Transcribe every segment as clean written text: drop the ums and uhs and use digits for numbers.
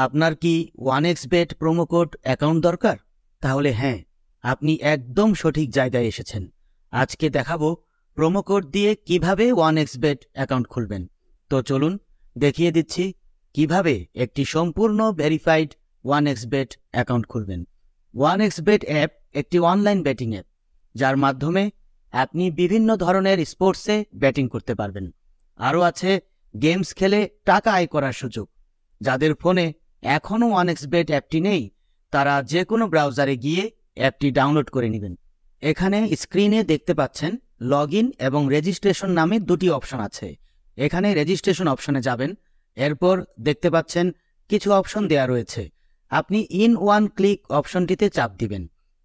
আপনার কি 1xbet promo code account দরকার? তাহলে হ্যাঁ, আপনি একদম সঠিক জায়গায় এসেছেন। আজকে দেখাবো প্রোমো কোড দিয়ে কিভাবে 1xbet অ্যাকাউন্ট খুলবেন। তো চলুন দেখিয়ে দিচ্ছি কিভাবে একটি সম্পূর্ণ ভেরিফাইড 1xbet অ্যাকাউন্ট খুলবেন। 1xbet অ্যাপ একটি অনলাইন ব্যাটিং অ্যাপ, যার মাধ্যমে আপনি বিভিন্ন ধরনের স্পোর্টসে ব্যাটিং করতে পারবেন। আরও আছে গেমস খেলে টাকা আয় করার সুযোগ। যাদের ফোনে এখনও 1xbet অ্যাপটি নেই, তারা যে কোনো ব্রাউজারে গিয়ে অ্যাপটি ডাউনলোড করে নেবেন। এখানে স্ক্রিনে দেখতে পাচ্ছেন লগ ইন এবং রেজিস্ট্রেশন নামে দুটি অপশন আছে। এখানে রেজিস্ট্রেশন অপশনে যাবেন, এরপর দেখতে পাচ্ছেন কিছু অপশন দেয়া রয়েছে। আপনি ইন ওয়ান ক্লিক অপশনটিতে চাপ দিবেন।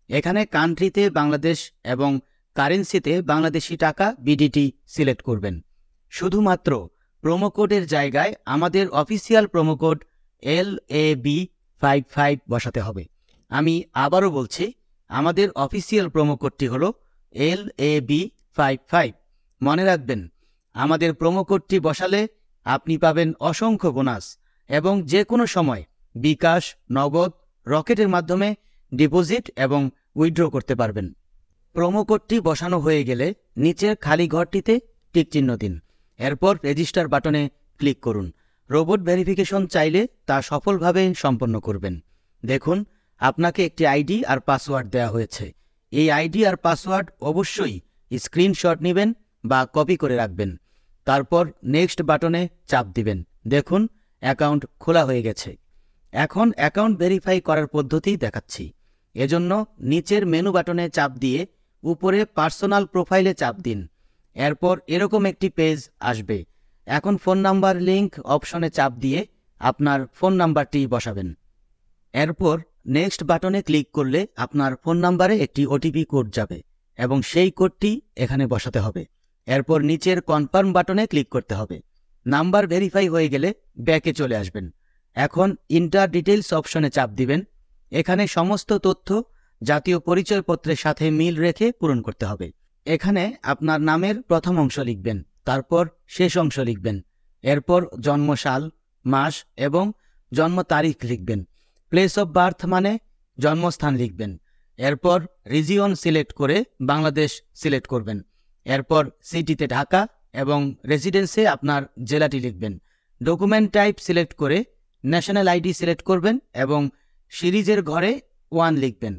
এখানে কান্ট্রিতে বাংলাদেশ এবং কারেন্সিতে বাংলাদেশি টাকা বিডিটি সিলেক্ট করবেন। শুধুমাত্র প্রোমো কোডের জায়গায় আমাদের অফিসিয়াল প্রোমো কোড LAB55 বসাতে হবে। আমি আবারও বলছি, আমাদের অফিসিয়াল প্রোমো কোডটি হলো LAB55। মনে রাখবেন, আমাদের প্রোমো কোডটি বসালে আপনি পাবেন অসংখ্য বোনাস এবং যে কোনো সময় বিকাশ, নগদ, রকেটের মাধ্যমে ডিপোজিট এবং উইথড্র করতে পারবেন। প্রোমো কোডটি বসানো হয়ে গেলে নিচের খালি ঘরটিতে টিক চিহ্ন দিন, এরপর রেজিস্টার বাটনে ক্লিক করুন। রোবট ভেরিফিকেশন চাইলে তা সফলভাবে সম্পন্ন করবেন। দেখুন, আপনাকে একটি আইডি আর পাসওয়ার্ড দেওয়া হয়েছে। এই আইডি আর পাসওয়ার্ড অবশ্যই স্ক্রিনশট নেবেন বা কপি করে রাখবেন। তারপর নেক্সট বাটনে চাপ দিবেন। দেখুন, অ্যাকাউন্ট খোলা হয়ে গেছে। এখন অ্যাকাউন্ট ভেরিফাই করার পদ্ধতি দেখাচ্ছি। এজন্য নিচের মেনু বাটনে চাপ দিয়ে উপরে পার্সোনাল প্রোফাইলে চাপ দিন। এরপর এরকম একটি পেজ আসবে। এখন ফোন নাম্বার লিঙ্ক অপশনে চাপ দিয়ে আপনার ফোন নাম্বারটি বসাবেন। এরপর নেক্সট বাটনে ক্লিক করলে আপনার ফোন নাম্বারে একটি ওটিপি কোড যাবে এবং সেই কোডটি এখানে বসাতে হবে। এরপর নিচের কনফার্ম বাটনে ক্লিক করতে হবে। নাম্বার ভেরিফাই হয়ে গেলে ব্যাকে চলে আসবেন। এখন ইন্টার ডিটেইলস অপশনে চাপ দিবেন। এখানে সমস্ত তথ্য জাতীয় পরিচয়পত্রের সাথে মিল রেখে পূরণ করতে হবে। এখানে আপনার নামের প্রথম অংশ লিখবেন, তারপর শেষ অংশ লিখবেন। এরপর জন্মসাল, মাস এবং জন্ম তারিখ লিখবেন। প্লেস অফ বার্থ মানে জন্মস্থান লিখবেন। এরপর রিজিয়ন সিলেক্ট করে বাংলাদেশ সিলেক্ট করবেন। এরপর সিটিতে ঢাকা এবং রেসিডেন্সে আপনার জেলাটি লিখবেন। ডকুমেন্ট টাইপ সিলেক্ট করে ন্যাশনাল আইডি সিলেক্ট করবেন এবং সিরিজের ঘরে 1 লিখবেন।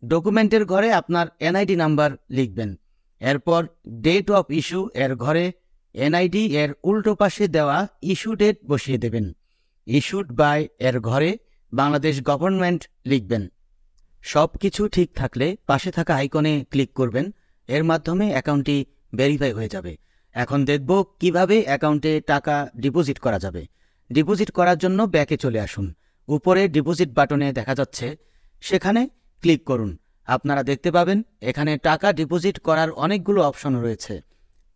ডকুমেন্টের ঘরে আপনার এনআইডি নাম্বার লিখবেন। এরপর ডেট অফ ইস্যু এর ঘরে এনআইডি এর উল্টো পাশে দেওয়া ইস্যু ডেট বসিয়ে দেবেন। ইস্যুড বাই এর ঘরে বাংলাদেশ গভর্নমেন্ট লিখবেন। সব কিছু ঠিক থাকলে পাশে থাকা আইকনে ক্লিক করবেন। এর মাধ্যমে অ্যাকাউন্টটি ভেরিফাই হয়ে যাবে। এখন দেখব কিভাবে অ্যাকাউন্টে টাকা ডিপোজিট করা যাবে। ডিপোজিট করার জন্য ব্যাকে চলে আসুন। উপরে ডিপোজিট বাটনে দেখা যাচ্ছে, সেখানে ক্লিক করুন। আপনারা দেখতে পাবেন এখানে টাকা ডিপোজিট করার অনেকগুলো অপশন রয়েছে।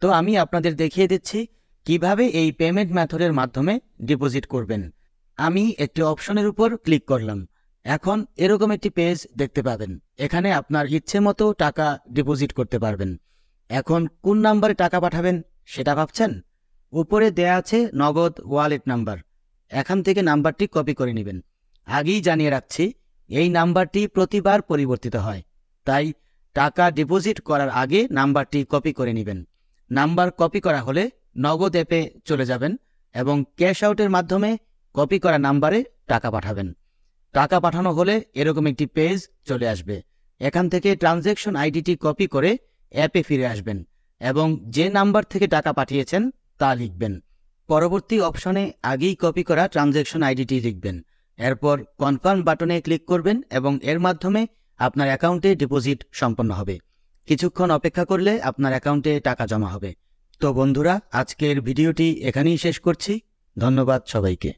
তো আমি আপনাদের দেখিয়ে দিচ্ছি কিভাবে এই পেমেন্ট মেথডের মাধ্যমে ডিপোজিট করবেন। আমি একটি অপশনের উপর ক্লিক করলাম। এখন এরকম একটি পেজ দেখতে পাবেন। এখানে আপনার ইচ্ছে মতো টাকা ডিপোজিট করতে পারবেন। এখন কোন নাম্বারে টাকা পাঠাবেন সেটা ভাবছেন? উপরে দেয়া আছে নগদ ওয়ালেট নাম্বার। এখান থেকে নাম্বারটি কপি করে নেবেন। আগেই জানিয়ে রাখছি, এই নাম্বারটি প্রতিবার পরিবর্তিত হয়, তাই টাকা ডিপোজিট করার আগে নাম্বারটি কপি করে নেবেন। নাম্বার কপি করা হলে নগদ অ্যাপে চলে যাবেন এবং ক্যাশ আউটের মাধ্যমে কপি করা নাম্বারে টাকা পাঠাবেন। টাকা পাঠানো হলে এরকম একটি পেজ চলে আসবে। এখান থেকে ট্রানজ্যাকশন আইডিটি কপি করে অ্যাপে ফিরে আসবেন এবং যে নাম্বার থেকে টাকা পাঠিয়েছেন তা লিখবেন। পরবর্তী অপশনে আগেই কপি করা ট্রানজ্যাকশন আইডিটি লিখবেন। এরপর কনফার্ম বাটনে ক্লিক করবেন এবং এর মাধ্যমে আপনার অ্যাকাউন্টে ডিপোজিট সম্পন্ন হবে। কিছুক্ষণ অপেক্ষা করলে আপনার অ্যাকাউন্টে টাকা জমা হবে। তো বন্ধুরা, আজকের ভিডিওটি এখানেই শেষ করছি। ধন্যবাদ সবাইকে।